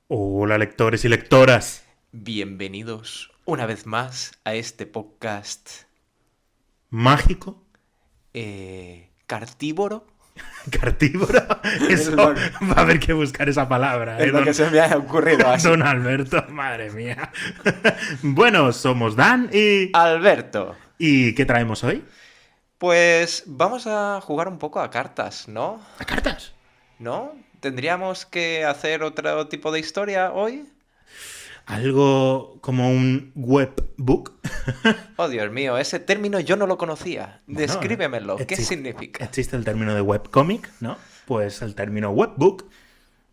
Hola lectores y lectoras. Bienvenidos una vez más a este podcast ¿Mágico? cartívoro. ¿Cartívoro? Es Eso lo, va a haber que buscar esa palabra, es lo que se me ha ocurrido así. don Alberto? Madre mía. Bueno, somos Dan y... Alberto, ¿Y qué traemos hoy? pues vamos a jugar un poco a cartas, ¿no? ¿A cartas? ¿No? ¿Tendríamos que hacer otro tipo de historia hoy? Algo como un webbook. Oh, Dios mío, ese término yo no lo conocía. Bueno, Descríbemelo, ¿qué existe, significa? existe el término de webcomic, ¿no? Pues el término webbook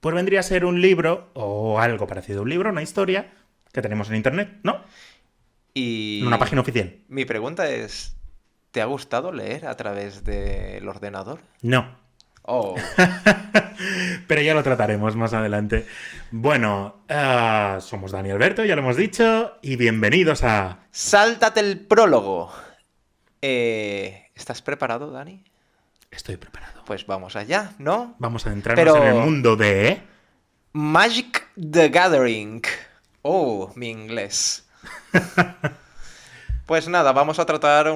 pues vendría a ser un libro o algo parecido a un libro, una historia que tenemos en internet, ¿no? En una página Y oficial. mi pregunta es, ¿te ha gustado leer a través del ordenador? No. Oh. Pero ya lo trataremos más adelante. Bueno, somos Dani y Alberto, ya lo hemos dicho, y bienvenidos a... Sáltate el prólogo. ¿Estás preparado, Dani? Estoy preparado. Pues vamos allá, ¿no? Vamos a adentrarnos en el Pero mundo de... Magic the Gathering. Oh, mi inglés. Pues nada, vamos a tratar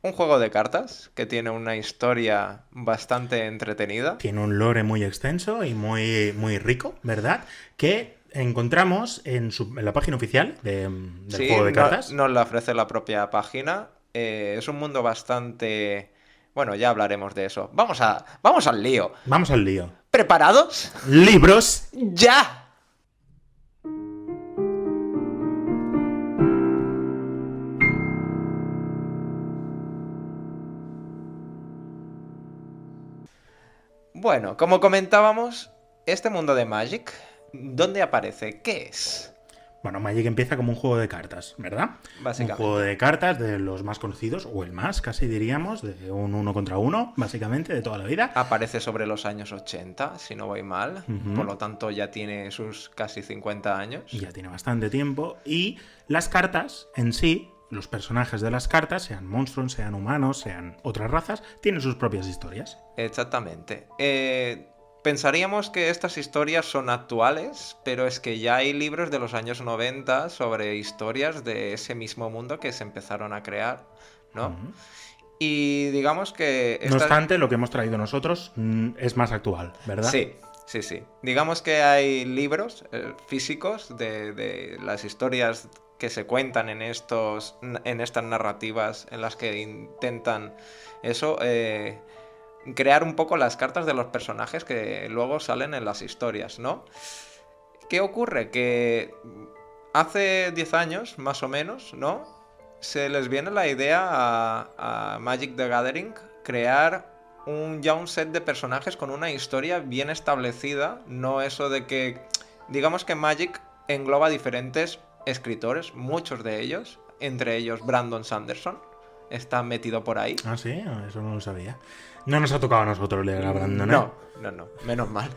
un juego de cartas que tiene una historia bastante entretenida. Tiene un lore muy extenso y muy rico, ¿verdad? Que encontramos en la página oficial del Sí, juego de cartas. nos la ofrece la propia página. Es un mundo bastante... Bueno, ya hablaremos de eso. Vamos al lío. Vamos al lío. ¿Preparados? Libros. ¡Ya! Bueno, como comentábamos, este mundo de Magic, ¿dónde aparece? ¿Qué es? Bueno, Magic empieza como un juego de cartas, ¿verdad? Un juego Básicamente. de cartas de los más conocidos, o el más, casi diríamos, de un uno contra uno, básicamente, de toda la vida. Aparece sobre los años 80, si no voy mal. Por Ujú. lo tanto, ya tiene sus casi 50 años. Ya tiene bastante tiempo. Y las cartas en sí, los personajes de las cartas, sean monstruos, sean humanos, sean otras razas, tienen sus propias historias. Exactamente. Pensaríamos que estas historias son actuales, pero es que ya hay libros de los años 90 sobre historias de ese mismo mundo que se empezaron a crear, ¿no? Ujú. Y digamos que No estas... obstante, lo que hemos traído nosotros es más actual, ¿verdad? Sí, sí, sí. Digamos que hay libros físicos de las historias que se cuentan en estas narrativas en las que intentan eso, crear un poco las cartas de los personajes que luego salen en las historias, ¿no? ¿Qué ocurre? Que hace 10 años, más o menos, ¿no? Se les viene la idea a Magic the Gathering crear ya un set de personajes con una historia bien establecida, no eso de que, digamos que Magic engloba diferentes escritores, muchos de ellos, entre ellos Brandon Sanderson, está metido por ahí. Ah, sí, eso no lo sabía. No nos ha tocado a nosotros leer a Brandon, ¿eh? No, no, no, menos mal.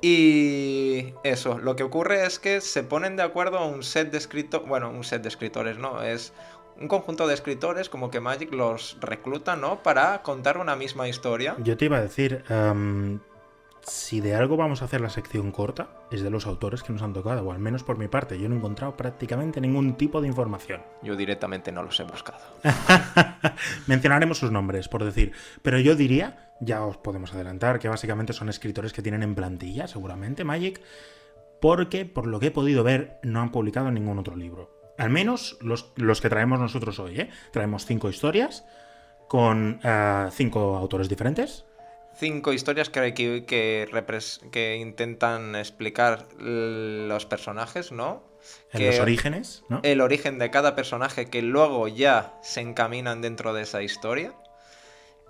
Y eso, lo que ocurre es que se ponen de acuerdo un set de escritores, bueno, un set de escritores, ¿no? Es un conjunto de escritores como que Magic los recluta, ¿no? Para contar una misma historia. Yo te iba a decir, si de algo vamos a hacer la sección corta, es de los autores que nos han tocado, o al menos por mi parte, yo no he encontrado prácticamente ningún tipo de información. Yo directamente no los he buscado. Mencionaremos sus nombres, por decir, pero yo diría, ya os podemos adelantar, que básicamente son escritores que tienen en plantilla, seguramente, Magic, porque, por lo que he podido ver, no han publicado ningún otro libro. Al menos los que traemos nosotros hoy, ¿eh? Traemos 5 historias con 5 autores diferentes. 5 historias que intentan explicar los personajes, ¿no? En los orígenes, ¿no? El origen de cada personaje que luego ya se encaminan dentro de esa historia.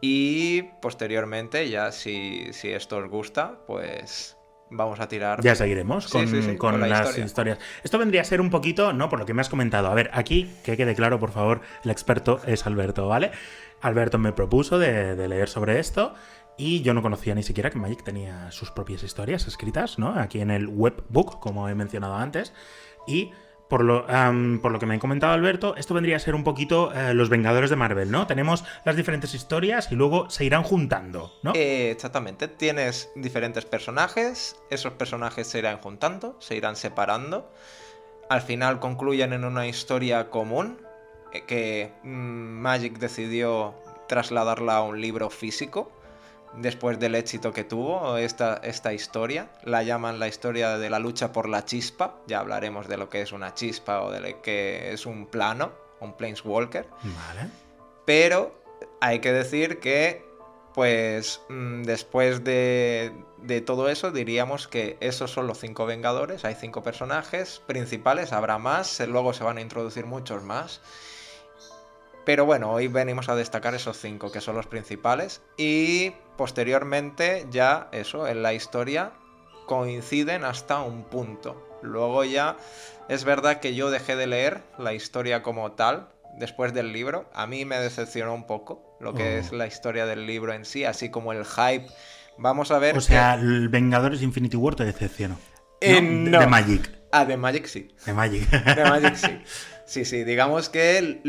Y posteriormente, ya si esto os gusta, pues vamos a tirar. Ya seguiremos Sí, sí, sí, con con la las historia. historias. Esto vendría a ser un poquito, ¿no? Por lo que me has comentado. A ver, aquí, que quede claro, por favor, el experto es Alberto, ¿vale? Alberto me propuso de leer sobre esto y yo no conocía ni siquiera que Magic tenía sus propias historias escritas, ¿no? Aquí en el webbook, como he mencionado antes. Y por lo que me ha comentado Alberto, esto vendría a ser un poquito los Vengadores de Marvel, ¿no? Tenemos las diferentes historias y luego se irán juntando, ¿no? Exactamente. Tienes diferentes personajes, esos personajes se irán juntando, se irán separando. Al final concluyen en una historia común que Magic decidió trasladarla a un libro físico. Después del éxito que tuvo esta historia, la llaman la historia de la lucha por la chispa. Ya hablaremos de lo que es una chispa o de lo que es un plano, un planeswalker. Vale. Pero hay que decir que, pues, después de todo eso, diríamos que esos son los 5 Vengadores. Hay 5 personajes principales, habrá más, luego se van a introducir muchos más. Pero bueno, hoy venimos a destacar esos 5 que son los principales y posteriormente ya eso, en la historia coinciden hasta un punto. Luego ya es verdad que yo dejé de leer la historia como tal después del libro. A mí me decepcionó un poco lo que es la historia del libro en sí, así como el hype. Vamos a ver. O sea, el Vengadores Infinity War te decepcionó. No. De Magic. Ah, de Magic sí. De Magic. De Magic sí. Sí, digamos que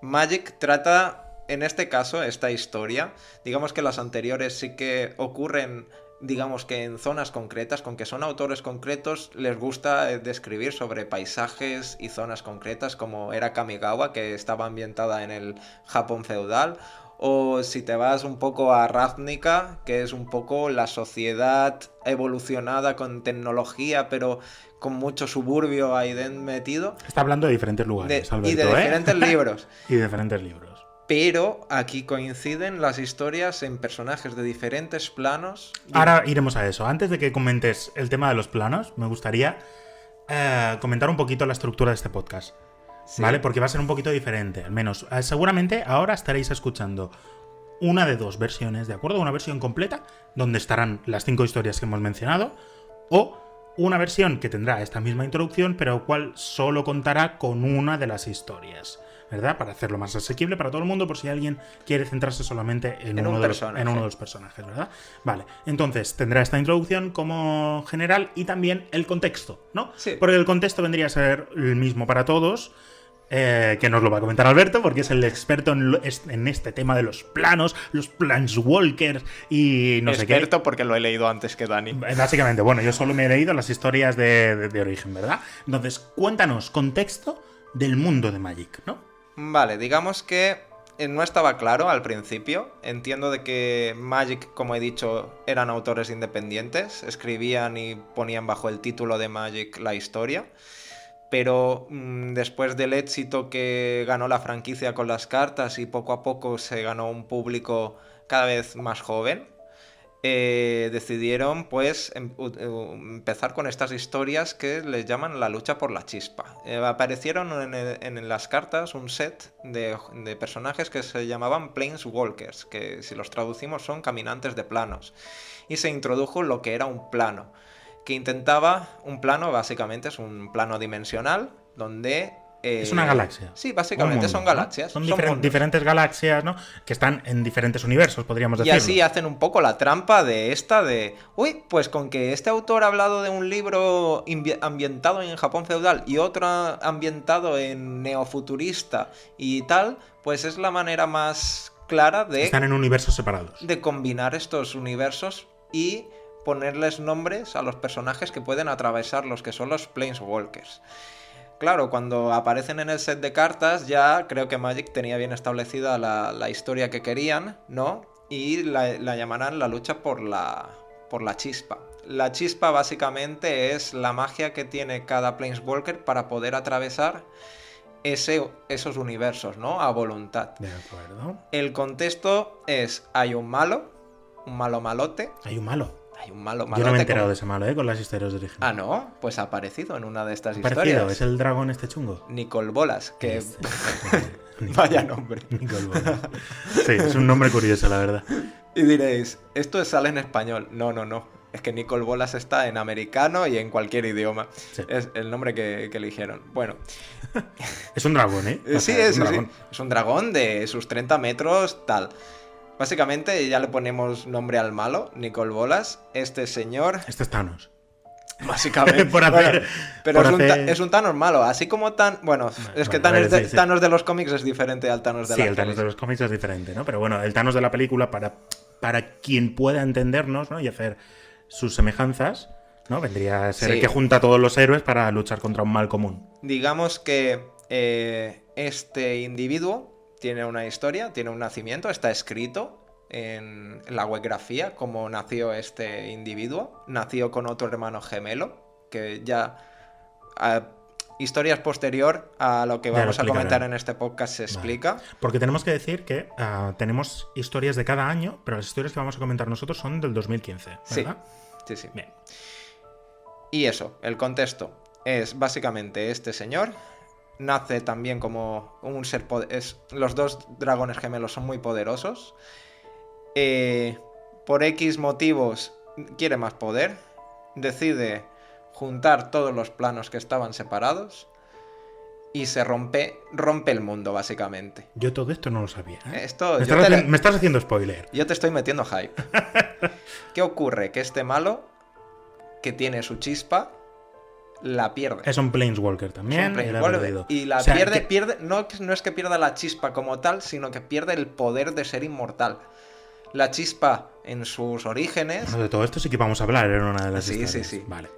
Magic trata, en este caso, esta historia, digamos que las anteriores sí que ocurren, digamos que en zonas concretas, con que son autores concretos, les gusta describir sobre paisajes y zonas concretas, como era Kamigawa, que estaba ambientada en el Japón feudal, o si te vas un poco a Ravnica, que es un poco la sociedad evolucionada con tecnología, pero con mucho suburbio ahí metido. Está hablando de diferentes lugares, Alberto, y de diferentes libros. Y de diferentes libros. Pero aquí coinciden las historias en personajes de diferentes planos. Ahora iremos a eso. Antes de que comentes el tema de los planos, me gustaría comentar un poquito la estructura de este podcast. Sí. ¿Vale? Porque va a ser un poquito diferente. Al menos, seguramente ahora estaréis escuchando una de 2 versiones, ¿de acuerdo? Una versión completa, donde estarán las 5 historias que hemos mencionado, o una versión que tendrá esta misma introducción, pero cual solo contará con una de las historias, ¿verdad? Para hacerlo más asequible para todo el mundo, por si alguien quiere centrarse solamente en uno de los personajes, ¿verdad? Vale, entonces tendrá esta introducción como general y también el contexto, ¿no? Sí. Porque el contexto vendría a ser el mismo para todos, que nos lo va a comentar Alberto, porque es el experto en este tema de los planos, los planeswalkers y no sé qué. Experto porque lo he leído antes que Dani. Básicamente, bueno, yo solo me he leído las historias de origen, ¿verdad? Entonces, cuéntanos contexto del mundo de Magic, ¿no? Vale, digamos que no estaba claro al principio. Entiendo de que Magic, como he dicho, eran autores independientes, escribían y ponían bajo el título de Magic la historia. Pero después del éxito que ganó la franquicia con las cartas y poco a poco se ganó un público cada vez más joven, decidieron pues empezar con estas historias que les llaman la lucha por la chispa. Aparecieron en las cartas un set de personajes que se llamaban Planeswalkers, que si los traducimos son caminantes de planos, y se introdujo lo que era un plano, que intentaba, un plano básicamente es un plano dimensional donde... es una galaxia. Sí, básicamente son galaxias. ¿No? Son diferentes galaxias, ¿no? Que están en diferentes universos, podríamos decirlo. Y así hacen un poco la trampa de... Uy, pues con que este autor ha hablado de un libro ambientado en Japón feudal y otro ambientado en neofuturista y tal, pues es la manera más clara de... Están en universos separados. De combinar estos universos y ponerles nombres a los personajes que pueden atravesar los que son los Planeswalkers. Claro, cuando aparecen en el set de cartas ya creo que Magic tenía bien establecida la historia que querían, ¿no? Y la llamarán la lucha por la chispa. La chispa básicamente es la magia que tiene cada Planeswalker para poder atravesar esos universos, ¿no? A voluntad. De acuerdo. El contexto es, hay un malo malote. Hay un malo. Hay un malo Yo no me he enterado de ese malo, con las historias de origen. Ah, ¿no? Pues ha aparecido en una de estas historias. Es el dragón este chungo. Nicol Bolas, que... Vaya nombre. Nicol Bolas. Sí, es un nombre curioso, la verdad. Y diréis, ¿esto sale en español? No. Es que Nicol Bolas está en americano y en cualquier idioma. Sí. Es el nombre que eligieron. Bueno. Es un dragón, ¿eh? Sí, es un dragón. Es un dragón de sus 30 metros, tal. Básicamente ya le ponemos nombre al malo, Nicol Bolas. Este señor... Este es Thanos. básicamente. Por hacer... Bueno, pero por es un Thanos malo, así como Bueno, es que bueno, Thanos, sí. Thanos de los cómics es diferente al Thanos de Sí, la el Thanos de los cómics es diferente, ¿no? Pero bueno, el Thanos de la película, para quien pueda entendernos, ¿no? Y hacer sus semejanzas, ¿no? Vendría a ser Sí. el que junta a todos los héroes para luchar contra un mal común. Digamos que este individuo tiene una historia, tiene un nacimiento, está escrito en la webgrafía cómo nació este individuo. Nació con otro hermano gemelo, que ya... historias posterior a lo que Ya lo vamos a explicarán. comentar en este podcast se explica. Porque tenemos que decir que tenemos historias de cada año, pero las historias que vamos a comentar nosotros son del 2015, ¿verdad? Sí, sí. Bien. Y eso, el contexto es básicamente este señor nace también como un ser los dos dragones gemelos son muy poderosos. Por X motivos quiere más poder, decide juntar todos los planos que estaban separados y se rompe el mundo, básicamente. Yo todo esto no lo sabía, ¿eh? Esto, Me estás haciendo spoiler. yo te estoy metiendo hype. ¿Qué ocurre? Que este malo, que tiene su chispa, la pierde. Es un Planeswalker también. Es un y la ha Planeswalker, perdido. y la O sea, pierde, no es que pierda la chispa como tal, sino que pierde el poder de ser inmortal. La chispa en sus orígenes, Bueno, de todo esto sí que vamos a hablar en una de las Sí, historias. sí. Vale.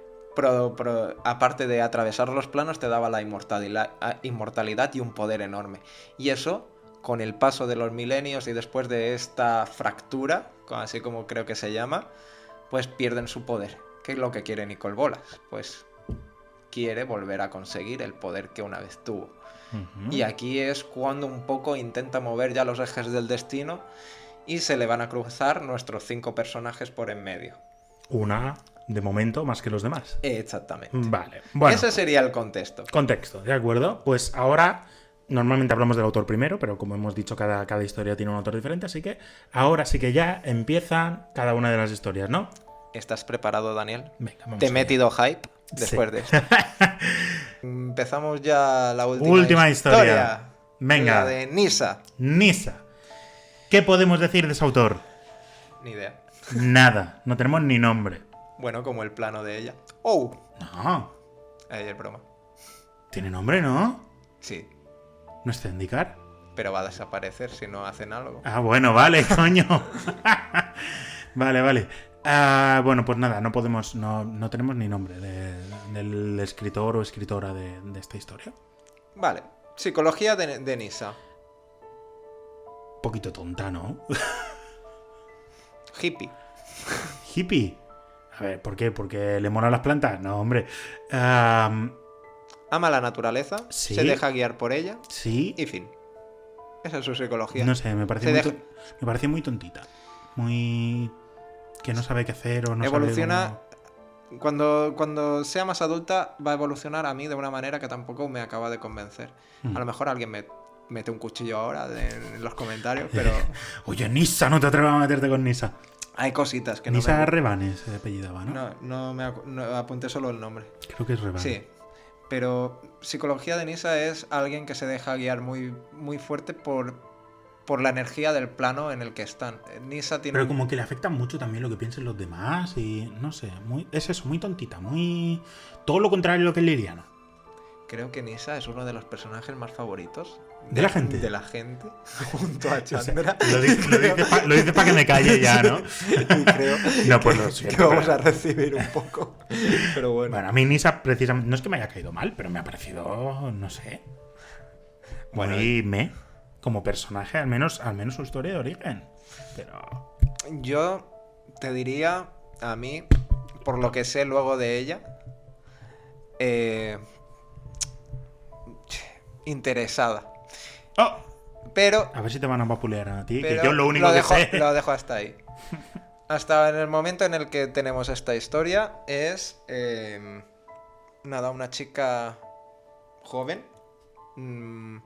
aparte de atravesar los planos, te daba la inmortalidad y un poder enorme. Y eso, con el paso de los milenios y después de esta fractura, así como creo que se llama, pues pierden su poder. ¿Qué es lo que quiere Nicol Bolas? Pues quiere volver a conseguir el poder que una vez tuvo. Ujú. Y aquí es cuando un poco intenta mover ya los ejes del destino y se le van a cruzar nuestros 5 personajes por en medio. Una, de momento, más que los demás. Exactamente. Vale. Bueno, Ese sería el contexto. contexto, ¿de acuerdo? Pues ahora, normalmente hablamos del autor primero, pero como hemos dicho, cada historia tiene un autor diferente, así que ahora sí que ya empiezan cada una de las historias, ¿no? ¿Estás preparado, Daniel? Venga, vamos Te he allá. metido hype después Sí. de esto. Empezamos ya la Última historia. Venga. La de Nissa. Nissa. ¿Qué podemos decir de ese autor? Ni idea. Nada, no tenemos ni nombre. Bueno, como el plano de ella. ¡Oh! No, Ahí es broma. tiene nombre, ¿no? Sí, ¿No está indicar? pero va a desaparecer si no hacen algo. Ah, bueno, vale, coño. Vale. Bueno, pues nada, no podemos, no tenemos ni nombre del escritor o escritora de esta historia. Vale. Psicología de Nissa. Un poquito tonta, ¿no? Hippie. Hippie. A ver, ¿por qué? ¿Porque le molan las plantas? No, hombre. Ama la naturaleza, Sí. se deja guiar por ella Sí. y fin. Esa es su psicología. No sé, me pareció Se muy, deja- me pareció muy tontita. Muy... que no sabe qué hacer o no Evoluciona. sabe Cuando sea más adulta, va a evolucionar a mí de una manera que tampoco me acaba de convencer. Mm. A lo mejor alguien me mete un cuchillo ahora en los comentarios, pero cómo... Oye, Nissa, no te atrevas a meterte con Nissa. hay cositas que no Nissa me... Rebanes se apellidaba, ¿no? No apunté solo el nombre. Creo que es Rebanes. Sí, pero psicología de Nissa es alguien que se deja guiar muy, muy fuerte por la energía del plano en el que están. Nissa tiene... Pero como que le afecta mucho también lo que piensen los demás y no sé, es eso, muy tontita, muy... Todo lo contrario a lo que es Liliana. Creo que Nissa es uno de los personajes más favoritos ¿De la gente? De la gente, junto a O sea, Chandra. lo dices para que me calle ya, ¿no? Y creo No, pues lo siento, que vamos pero- a recibir un poco. Pero bueno. Bueno, a mí Nissa precisamente, no es que me haya caído mal, pero me ha parecido, no sé, Bueno, muy como personaje, al menos su historia de origen. Pero... yo te diría, a mí, por lo que sé luego de ella, interesada. ¡Oh! Pero A ver si te van a vapulear a ti, que Pero yo lo único que dejo, sé... lo dejo hasta ahí. Hasta en el momento en el que tenemos esta historia es nada, una chica joven. No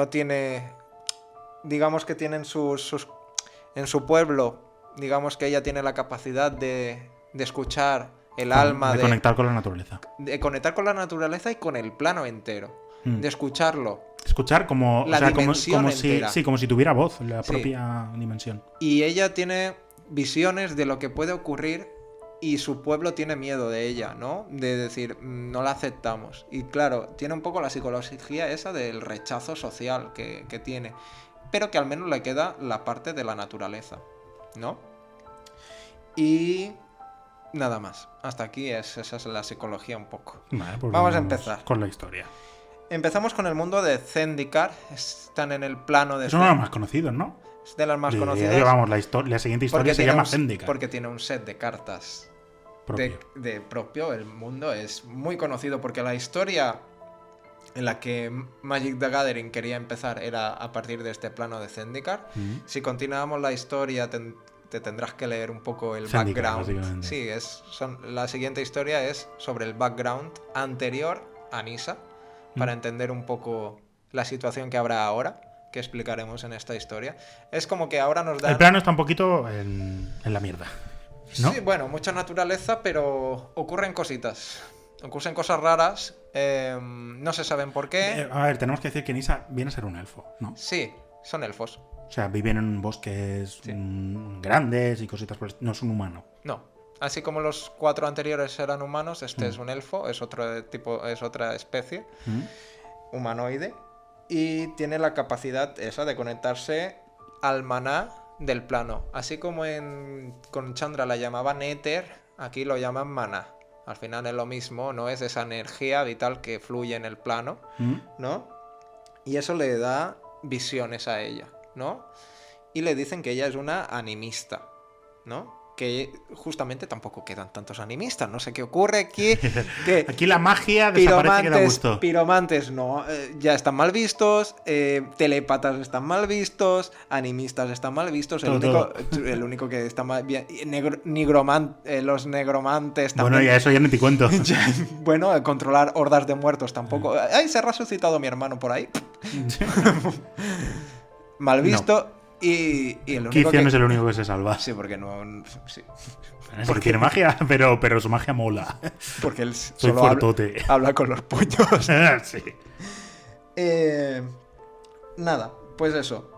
tiene, digamos que tienen en su pueblo, digamos que ella tiene la capacidad de escuchar el alma, de conectar con la naturaleza. de conectar con la naturaleza y con el plano entero, Mm. de escucharlo. Escuchar como, La o sea, como dimensión si, entera. sí, como si tuviera voz, la Sí. propia dimensión. Y ella tiene visiones de lo que puede ocurrir y su pueblo tiene miedo de ella, ¿no? De decir, no la aceptamos. Y claro, tiene un poco la psicología esa del rechazo social que tiene, pero que al menos le queda la parte de la naturaleza, ¿no? Y nada más. Hasta aquí esa es la psicología un poco. Vale, pues Vamos a empezar. con la historia. Empezamos con el mundo de Zendikar. Están en el plano de... Es uno de los más conocidos, ¿no? Es de las más conocidas. Vamos, la siguiente historia se llama Zendikar. Porque tiene un set de cartas Propio. de propio. El mundo es muy conocido porque la historia en la que Magic the Gathering quería empezar era a partir de este plano de Zendikar. Si continuamos la historia te tendrás que leer un poco el Zendikar, background. básicamente. Sí, la siguiente historia es sobre el background anterior a Nissa, para entender un poco la situación que habrá ahora, que explicaremos en esta historia. Es como que ahora nos dan... El plano está un poquito en la mierda, ¿no? Sí, bueno, mucha naturaleza, pero ocurren cositas. Ocurren cosas raras, no se saben por qué. A ver, tenemos que decir que Nissa viene a ser un elfo, ¿no? Sí, son elfos. O sea, viven en bosques grandes y cositas por el estilo. No es un humano. No. Así como los 4 anteriores eran humanos, este es un elfo, es otro tipo, es otra especie humanoide, y tiene la capacidad esa de conectarse al maná del plano. Así como con Chandra la llamaban éter, aquí lo llaman maná. Al final es lo mismo, no es esa energía vital que fluye en el plano, ¿no? Y eso le da visiones a ella, ¿no? Y le dicen que ella es una animista, ¿no? Que justamente tampoco quedan tantos animistas. No sé qué ocurre aquí. Que aquí la magia desaparece, que da gusto. Piromantes no, ya están mal vistos. Telépatas están mal vistos. Animistas están mal vistos. El único que está mal bien. Los negromantes también. Bueno, ya eso ya no te cuento. Bueno, controlar hordas de muertos tampoco. ¡Ay, se ha resucitado mi hermano por ahí! Mal visto. No. Y el único Kithian es el único que se salva. Sí, porque no... Sí. Porque tiene magia, pero su magia mola. Porque él Soy solo habla con los puños. Sí. Nada, pues eso.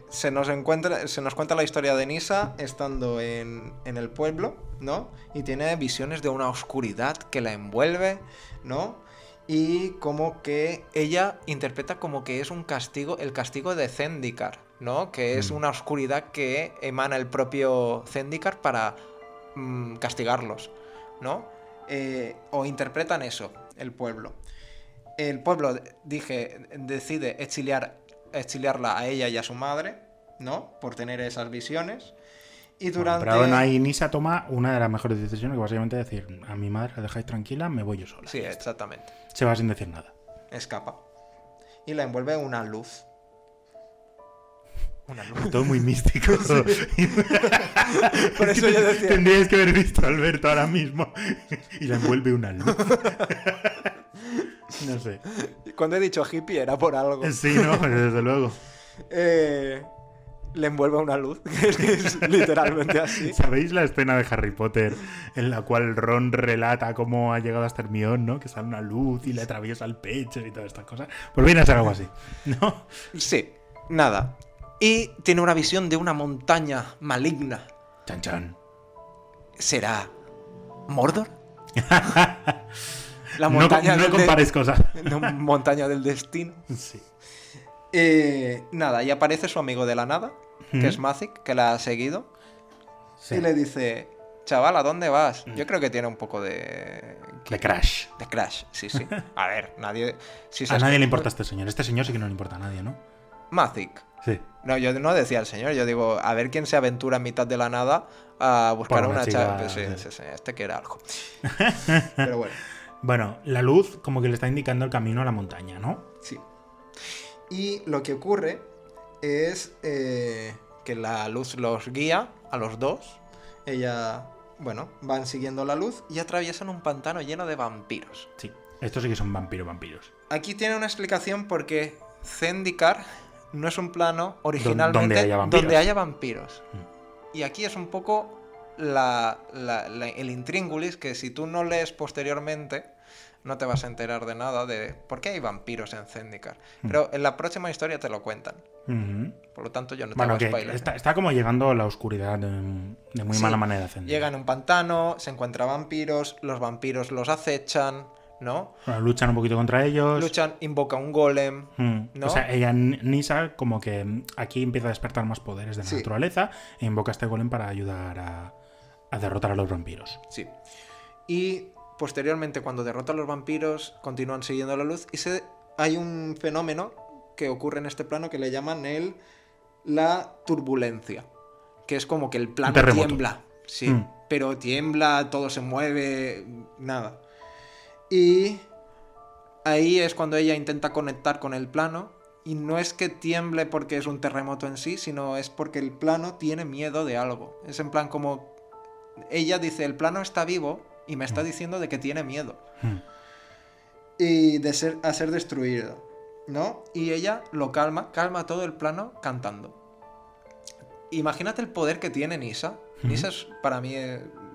Se nos cuenta la historia de Nissa estando en el pueblo, ¿no? Y tiene visiones de una oscuridad que la envuelve, ¿no? Y como que ella interpreta como que es un castigo, el castigo de Zendikar, ¿no? Que es una oscuridad que emana el propio Zendikar para castigarlos, ¿no? O interpretan eso, el pueblo. El pueblo, decide exiliarla a ella y a su madre, ¿no? Por tener esas visiones. Y durante... Pero bueno, ahí Nissa toma una de las mejores decisiones, que básicamente es decir, a mi madre la dejáis tranquila, me voy yo sola. Sí, exactamente. Se va sin decir nada. Escapa. Y la envuelve una luz. Una luz. Todo muy místico. Sí. Por eso yo decía... Tendríais que haber visto a Alberto ahora mismo. Y la envuelve una luz. No sé. Cuando he dicho hippie era por algo. Sí, no, desde luego. Le envuelve una luz, que es literalmente así. ¿Sabéis la escena de Harry Potter en la cual Ron relata cómo ha llegado hasta Hermione, ¿no? Que sale una luz y le atraviesa el pecho y todas estas cosas. Pues viene a ser algo así, ¿no? Sí, nada. Y tiene una visión de una montaña maligna. Chan chan. ¿Será Mordor? La montaña no compares cosas. Montaña del destino. Sí. Nada, y aparece su amigo de la nada, que es Mazik, que la ha seguido. Sí. Y le dice, chaval, ¿a dónde vas? Yo creo que tiene un poco de... De crash. De crash, sí, sí. A ver, nadie... A nadie le importa este señor. Este señor sí que no le importa a nadie, ¿no? Mazik. Sí. No, yo no decía el señor, yo digo, a ver quién se aventura en mitad de la nada a buscar una chica. Sí, este quiere algo. Pero bueno. Bueno, la luz como que le está indicando el camino a la montaña, ¿no? Sí. Y lo que ocurre es que la luz los guía a los dos. Van siguiendo la luz y atraviesan un pantano lleno de vampiros. Sí, estos sí que son vampiros. Aquí tiene una explicación porque Zendikar no es un plano originalmente donde haya vampiros. Y aquí es un poco el intríngulis que si tú no lees posteriormente no te vas a enterar de nada de por qué hay vampiros en Zendikar. Pero en la próxima historia te lo cuentan. Por lo tanto, yo no te Bueno, hago que spoiler. está como llegando a la oscuridad de muy Sí, mala manera. Zendaya. llega en un pantano, se encuentra vampiros, los vampiros los acechan, ¿no? Bueno, luchan un poquito contra ellos. Luchan, invoca un golem, ¿no? O sea, ella, Nisa, como que aquí empieza a despertar más poderes de la Sí. naturaleza e invoca a este golem para ayudar a derrotar a los vampiros. Sí. Y posteriormente, cuando derrota a los vampiros, continúan siguiendo la luz y hay un fenómeno que ocurre en este plano que le llaman la turbulencia, que es como que el plano terremoto. tiembla, sí, pero tiembla, todo se mueve, nada. Y ahí es cuando ella intenta conectar con el plano, y no es que tiemble porque es un terremoto en sí, sino es porque el plano tiene miedo de algo. Es en plan como ella dice, el plano está vivo y me está diciendo de que tiene miedo y de ser destruido, ¿no? Y ella lo calma todo el plano cantando. Imagínate el poder que tiene Nisa. Nisa es, para mí,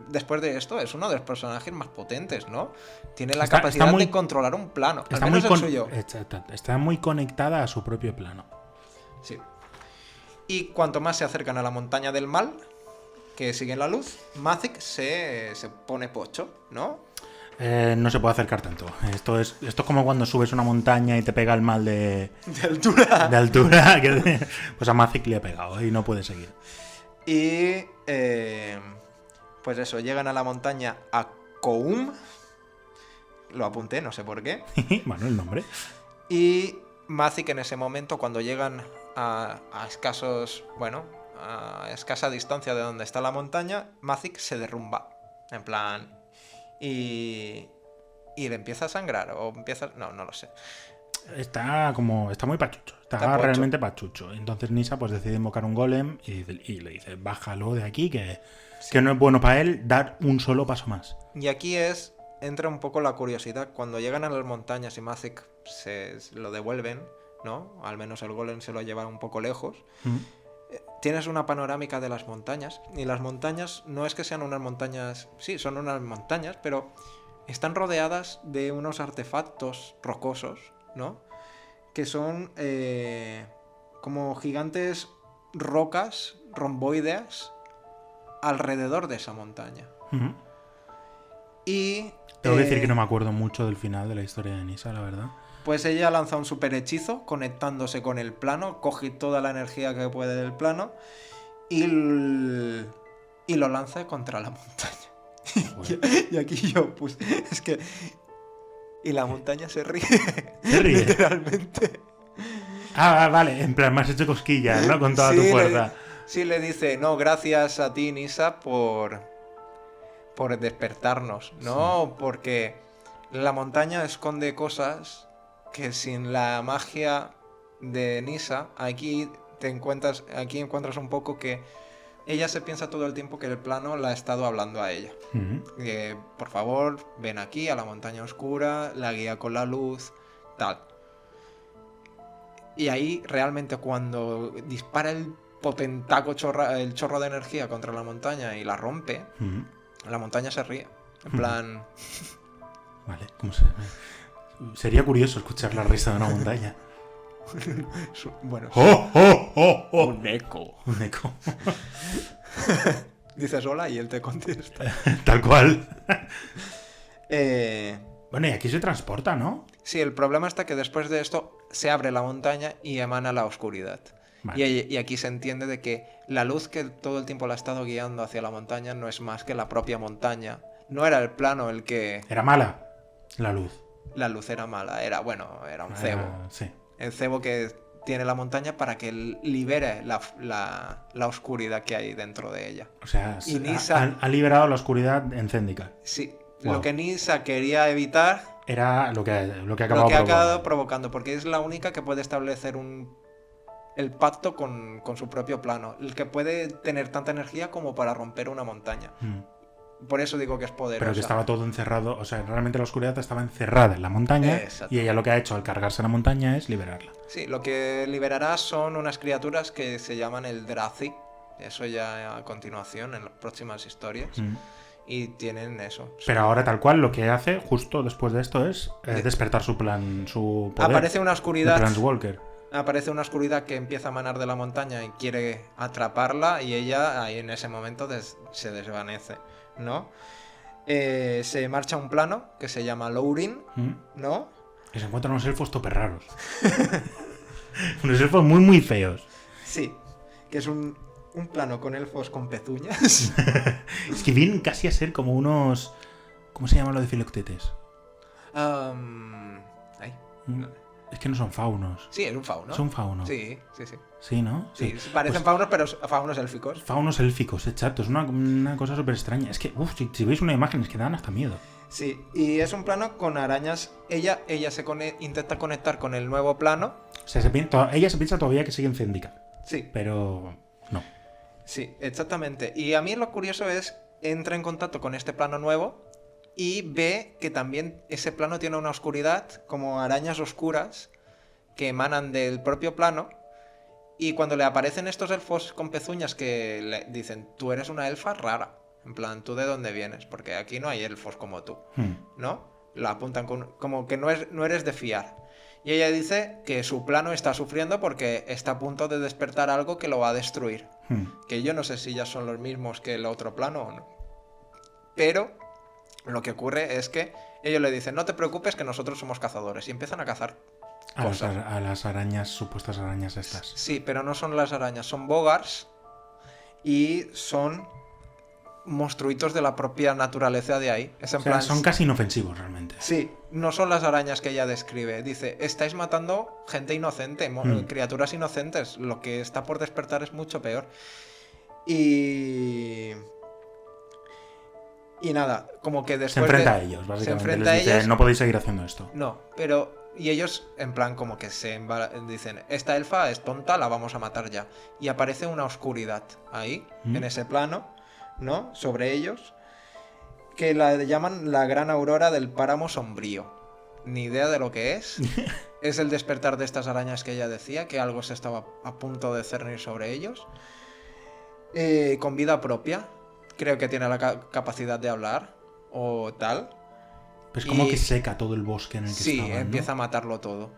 después de esto, es uno de los personajes más potentes, ¿no? Tiene la capacidad de controlar un plano. Al menos el suyo. Está muy conectada a su propio plano. Sí. Y cuanto más se acercan a la montaña del mal, que siguen la luz, Mazik se pone pocho, ¿no? No se puede acercar tanto. Esto es como cuando subes una montaña y te pega el mal de altura. De altura. Pues a Mazik le ha pegado y no puede seguir. Y pues eso, llegan a la montaña a Koum. Lo apunté, no sé por qué. Bueno, el nombre. Y Mazik en ese momento, cuando llegan a escasos, bueno, a escasa distancia de donde está la montaña, Mazik se derrumba. En plan... Y le empieza a sangrar o empieza... No lo sé. Está muy pachucho. Está realmente pachucho. Entonces Nisa pues decide invocar un golem y le dice, bájalo de aquí, que no es bueno para él dar un solo paso más. Y aquí entra un poco la curiosidad. Cuando llegan a las montañas y Mazik se lo devuelven, ¿no? Al menos el golem se lo lleva un poco lejos. Tienes una panorámica de las montañas, y las montañas no es que sean unas montañas, sí, son unas montañas, pero están rodeadas de unos artefactos rocosos, ¿no? Que son como gigantes rocas romboideas alrededor de esa montaña. Y... Tengo que decir que no me acuerdo mucho del final de la historia de Nisa, la verdad. Pues ella lanza un super hechizo conectándose con el plano, coge toda la energía que puede del plano y lo lanza contra la montaña. Bueno. Y aquí yo, pues, es que... Y la montaña se ríe. Se ríe. Literalmente. Ah, vale, en plan, me has hecho cosquillas, ¿no? Con toda tu fuerza. Sí, le dice, no, gracias a ti, Nisa, por despertarnos, ¿no? Sí. Porque la montaña esconde cosas que sin la magia de Nisa, aquí encuentras un poco que ella se piensa todo el tiempo que el plano la ha estado hablando a ella. Que, por favor, ven aquí a la montaña oscura, la guía con la luz, tal. Y ahí realmente cuando dispara el potentaco el chorro de energía contra la montaña y la rompe, la montaña se ríe. En plan... Vale, ¿cómo se...? Sería curioso escuchar la risa de una montaña. Bueno, ¡Oh, oh, oh, oh! Un eco. Un eco. Dices hola y él te contesta. Tal cual. Bueno, y aquí se transporta, ¿no? Sí, el problema está que después de esto se abre la montaña y emana la oscuridad. Vale. Y aquí se entiende de que la luz que todo el tiempo la ha estado guiando hacia la montaña no es más que la propia montaña. No era el plano el que... Era mala la luz. La luz era mala, era un cebo. Sí. El cebo que tiene la montaña para que libere la oscuridad que hay dentro de ella. O sea, y Nisa ha liberado la oscuridad en Zendikar. Sí, wow. Lo que Nisa quería evitar era lo que ha acabado provocando, porque es la única que puede establecer el pacto con su propio plano, el que puede tener tanta energía como para romper una montaña. Por eso digo que es poderosa. Pero que estaba todo encerrado, o sea, realmente la oscuridad estaba encerrada en la montaña. Exacto. Y ella lo que ha hecho al cargarse la montaña es liberarla. Sí, lo que liberará son unas criaturas que se llaman el Drazi. Eso ya a continuación, en las próximas historias. Y tienen eso. Pero ahora tal cual lo que hace justo después de esto es despertar su poder. Aparece una oscuridad. De Planeswalker. aparece una oscuridad que empieza a emanar de la montaña y quiere atraparla y ella ahí en ese momento se desvanece, ¿no? Se marcha a un plano que se llama Lourin, ¿no? Que se encuentran unos elfos tope raros. Unos elfos muy, muy feos. Sí, que es un plano con elfos con pezuñas. Es que vienen casi a ser como unos... ¿Cómo se llama lo de Filoctetes? Ay. Es que no son faunos. Sí, es un fauno. Son faunos. Sí, sí, sí. Sí, ¿no? Sí, parecen faunos, pero faunos élficos. Faunos élficos, exacto. Es una cosa súper extraña. Es que, si veis una imagen, es que dan hasta miedo. Sí, y es un plano con arañas. Ella intenta conectar con el nuevo plano. O sea, ella se piensa todavía que sigue en Zendikar. Sí. Pero no. Sí, exactamente. Y a mí lo curioso es, entra en contacto con este plano nuevo y ve que también ese plano tiene una oscuridad, como arañas oscuras que emanan del propio plano. Y cuando le aparecen estos elfos con pezuñas que le dicen, tú eres una elfa rara. En plan, ¿tú de dónde vienes? Porque aquí no hay elfos como tú, ¿no? La apuntan como que no eres de fiar. Y ella dice que su plano está sufriendo porque está a punto de despertar algo que lo va a destruir. Que yo no sé si ya son los mismos que el otro plano o no. Pero lo que ocurre es que ellos le dicen, no te preocupes que nosotros somos cazadores. Y empiezan a cazar cosas. A las arañas, supuestas arañas estas. Sí, pero no son las arañas, son bogars y son monstruitos de la propia naturaleza de ahí. Es en plan, son casi inofensivos realmente. Sí, no son las arañas que ella describe. Dice, estáis matando gente inocente, criaturas inocentes. Lo que está por despertar es mucho peor. Y nada, como que después se enfrenta a ellos, básicamente. Se enfrenta les dice, a ellos. No podéis seguir haciendo esto. No, pero... Y ellos, en plan, como que dicen, esta elfa es tonta, la vamos a matar ya. Y aparece una oscuridad ahí, en ese plano, ¿no? Sobre ellos, que la llaman la gran aurora del páramo sombrío. Ni idea de lo que es. Es el despertar de estas arañas que ella decía, que algo se estaba a punto de cernir sobre ellos. Con vida propia. Creo que tiene la capacidad de hablar, o tal. Pues como que seca todo el bosque en el que estaban, ¿no? Empieza a matarlo todo.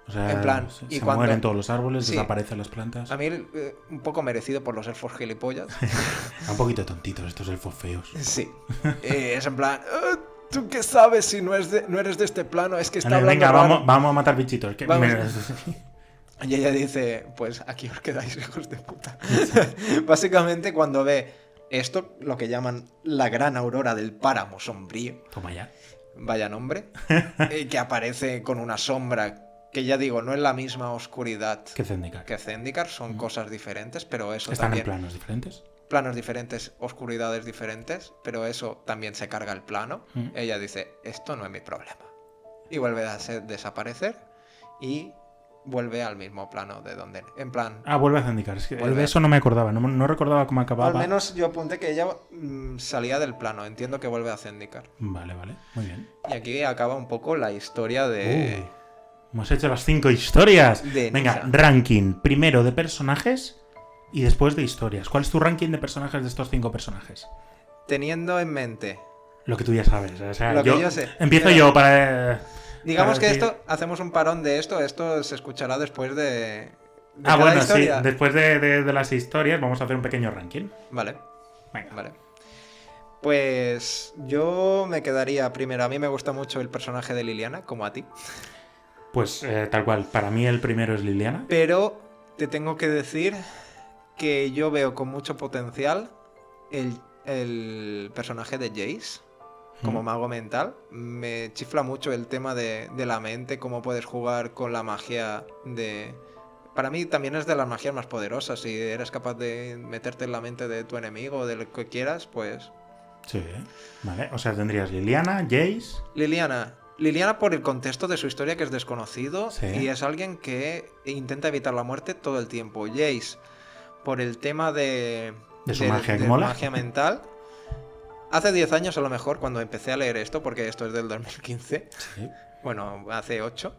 O sea, en plan, se mueren todos los árboles, desaparecen las plantas. A mí un poco merecido por los elfos gilipollas. Un poquito tontitos estos elfos feos. Sí. Es en plan, ¿tú qué sabes si no eres de este plano? Es que está hablando venga, raro. vamos a matar bichitos. Y ella dice, pues aquí os quedáis, hijos de puta. Básicamente cuando ve esto, lo que llaman la gran aurora del páramo sombrío. Toma ya. Vaya nombre. Que aparece con una sombra que ya digo, no es la misma oscuridad que Zendikar. Son cosas diferentes, pero eso ¿Están también... en planos diferentes? Planos diferentes, oscuridades diferentes, pero eso también se carga el plano. Ella dice, esto no es mi problema. Y vuelve a desaparecer y vuelve al mismo plano de donde... En plan... vuelve a Zendikar. Es que de eso no me acordaba, no recordaba cómo acababa. Al menos yo apunté que ella salía del plano. Entiendo que vuelve a Zendikar. Vale, muy bien. Y aquí acaba un poco la historia de... Hemos hecho las 5 historias. Venga, ranking. Primero de personajes y después de historias. ¿Cuál es tu ranking de personajes de estos 5 personajes? Teniendo en mente... Lo que tú ya sabes. O sea, lo que yo sé. Empiezo yo para... Digamos que esto, hacemos un parón de esto. Esto se escuchará después de bueno, historia. Sí. Después de las historias vamos a hacer un pequeño ranking. Vale. Venga. Vale. Pues yo me quedaría primero. A mí me gusta mucho el personaje de Liliana, como a ti. Pues tal cual. Para mí el primero es Liliana. Pero te tengo que decir que yo veo con mucho potencial el personaje de Jace. Como mago mental, me chifla mucho el tema de la mente, cómo puedes jugar con la magia de... Para mí también es de las magias más poderosas. Si eres capaz de meterte en la mente de tu enemigo o de lo que quieras, pues... Sí, vale. O sea, tendrías Liliana, Jace... Liliana por el contexto de su historia, que es desconocido, sí. Y es alguien que intenta evitar la muerte todo el tiempo. Jace por el tema de su magia que mola. Magia mental. Hace 10 años a lo mejor, cuando empecé a leer esto, porque esto es del 2015, sí. Bueno, hace 8,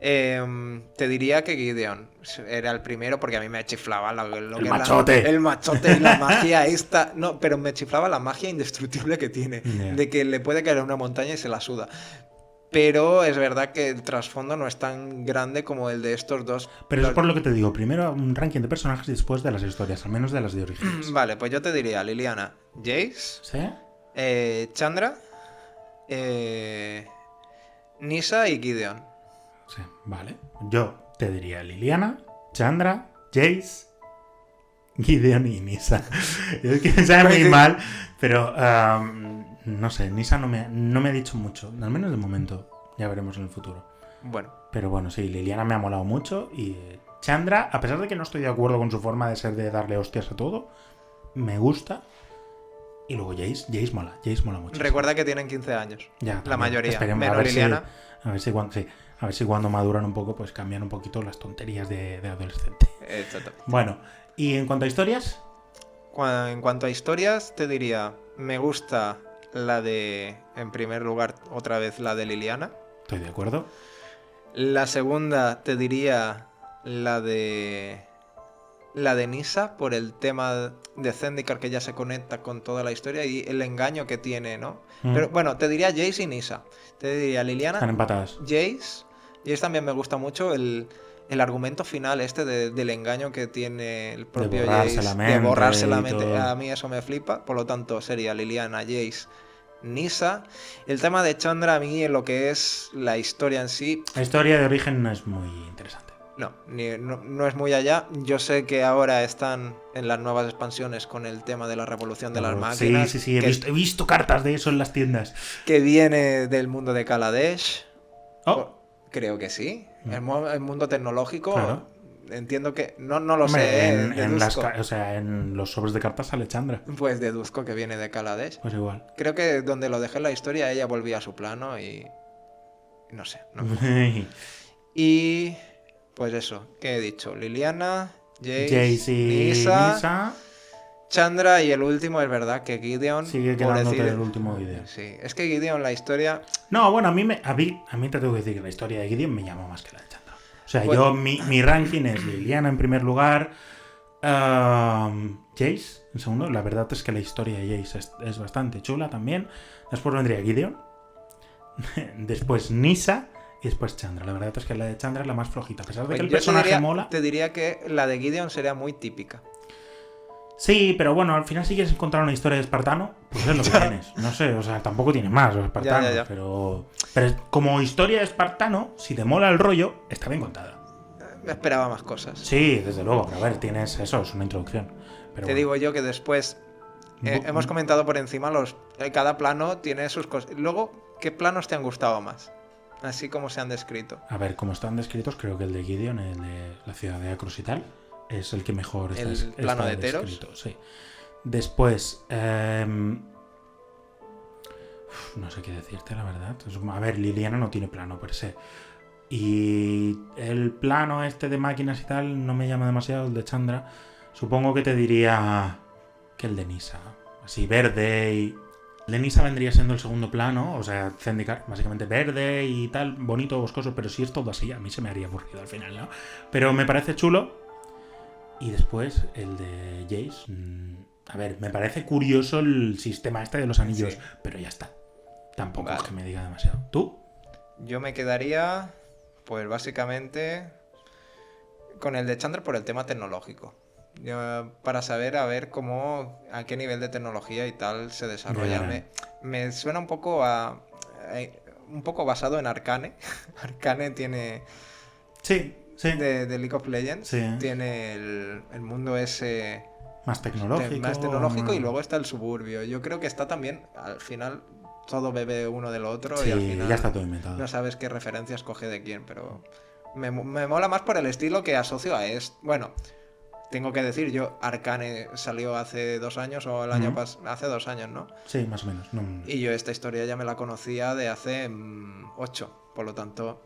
te diría que Gideon era el primero, porque a mí me chiflaba el machote. El machote y la magia esta. No, pero me chiflaba la magia indestructible que tiene, Yeah. de que le puede caer una montaña y se la suda. pero es verdad que el trasfondo no es tan grande como el de estos dos. Pero es por lo que te digo, primero un ranking de personajes y después de las historias, al menos de las de Orígenes. Vale, pues yo te diría Liliana, Jace, ¿Sí? Chandra, Nisa y Gideon. Sí, vale. Yo te diría Liliana, Chandra, Jace, Gideon y Nisa. Es que me sabe muy mal, pero no sé, Nisa no me ha dicho mucho, al menos de momento. Ya veremos en el futuro. Bueno. Pero bueno, sí, Liliana me ha molado mucho y Chandra, a pesar de que no estoy de acuerdo con su forma de ser de darle hostias a todo, me gusta. Y luego Jace mola mucho. Recuerda que tienen 15 años. Ya, la también. mayoría. Esperemos, menos Liliana. A ver si cuando maduran un poco, pues cambian un poquito las tonterías de adolescente. Exacto. Bueno, y en cuanto a historias, En cuanto a historias, te diría, me gusta la de, en primer lugar, otra vez la de Liliana. estoy de acuerdo. La segunda, te diría la de Nisa, por el tema de Zendikar, que ya se conecta con toda la historia y el engaño que tiene, ¿no? Pero bueno, te diría Jace y Nisa. Te diría Liliana, Están empatadas. Jace también me gusta mucho el argumento final del engaño que tiene el propio De borrarse Jace, la mente de borrarse la y mente. todo. A mí eso me flipa, por lo tanto sería Liliana, Jace, Nisa. El tema de Chandra, a mí, en lo que es la historia en sí, La historia de origen no es muy interesante. no es muy allá. Yo sé que ahora están en las nuevas expansiones con el tema de la revolución de las máquinas. Sí, he visto cartas de eso en las tiendas. Que viene del mundo de Kaladesh. Oh. Creo que sí. El mundo tecnológico. Claro. Entiendo que. No lo Hombre, sé. en los sobres de cartas sale Chandra. Pues deduzco que viene de Kaladesh. Pues igual. Creo que donde lo dejé en la historia, ella volvía a su plano y. No sé. Y. Pues eso, ¿qué he dicho? Liliana, Jace y Nisa. Chandra, y el último es verdad que Gideon. Sigue quedándote el último Gideon. Sí, es que Gideon, la historia. No, bueno, a mí te tengo que decir que la historia de Gideon me llama más que la de Chandra. O sea, yo mi ranking es Liliana en primer lugar, Jace en segundo. La verdad es que la historia de Jace es bastante chula también. Después vendría Gideon, después Nisa y después Chandra. La verdad es que la de Chandra es la más flojita. A pesar de que el personaje mola. Te diría que la de Gideon sería muy típica. Sí, pero bueno, al final si quieres encontrar una historia de espartano, pues es lo que tienes. No sé, o sea, tampoco tiene más los espartanos, Ya. Pero como historia de espartano, si te mola el rollo, está bien contada. Me esperaba más cosas. Sí, desde luego, pero a ver, tienes eso, es una introducción. Pero te digo yo que después hemos comentado por encima cada plano tiene sus cosas. Luego, ¿qué planos te han gustado más? Así como se han descrito. A ver, como están descritos, creo que el de Gideon, el de la ciudad de Acros y tal, es el que mejor está plano de Teros. Descrito, sí. Después, no sé qué decirte, la verdad. A ver, Liliana no tiene plano per se. Y el plano este de máquinas y tal no me llama demasiado, el de Chandra. Supongo que te diría que el de Nisa. Así, verde y... El de Nisa vendría siendo el segundo plano, o sea, Zendikar, básicamente verde y tal, bonito, boscoso, pero si es todo así, a mí se me haría aburrido al final, ¿no? Pero me parece chulo. Y después el de Jace. A ver, me parece curioso el sistema este de los anillos, sí, pero ya está. Tampoco es que me diga demasiado. ¿Tú? Yo me quedaría, pues básicamente, con el de Chandra por el tema tecnológico. Para saber a qué nivel de tecnología y tal se desarrolla. Me suena un poco basado en Arcane. Arcane tiene... Sí. De League of Legends. Sí. Tiene el mundo ese... Más tecnológico. Y luego está el suburbio. Yo creo que está también, al final, todo bebe uno del otro. Sí, y al final ya está todo inventado. No sabes qué referencias coge de quién, pero... Me mola más por el estilo que asocio a esto. Bueno... Tengo que decir, yo, Arcane salió hace 2 años o el año pasado, hace 2 años, ¿no? Sí, más o menos. No. Y yo esta historia ya me la conocía de hace 8, por lo tanto...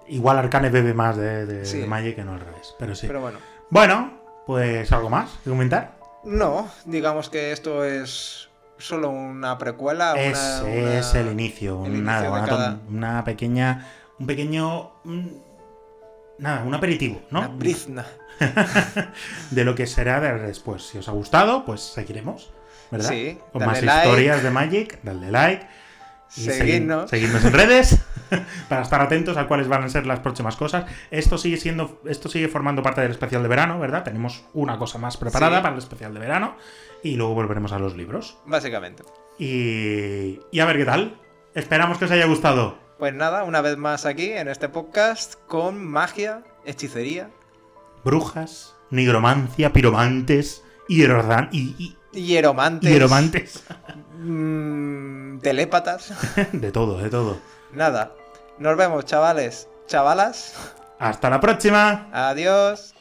Igual Arcane bebe más de Magic que no al revés, pero sí. Pero bueno. Bueno, pues ¿algo más que comentar? No, digamos que esto es solo una precuela. Es el inicio, una pequeña... Un pequeño... Nada, un aperitivo, ¿no? Una brizna. De lo que será después. Si os ha gustado, pues seguiremos, ¿verdad? Sí. Con más historias de Magic, dale like. Seguidnos. Seguidnos en redes para estar atentos a cuáles van a ser las próximas cosas. Esto sigue formando parte del especial de verano, ¿verdad? Tenemos una cosa más preparada para el especial de verano y luego volveremos a los libros. Básicamente. Y a ver qué tal. Esperamos que os haya gustado. Pues nada, una vez más aquí en este podcast con magia, hechicería, brujas, nigromancia, piromantes, hieromantes, telépatas. De todo. Nada, nos vemos, chavales, chavalas. Hasta la próxima. Adiós.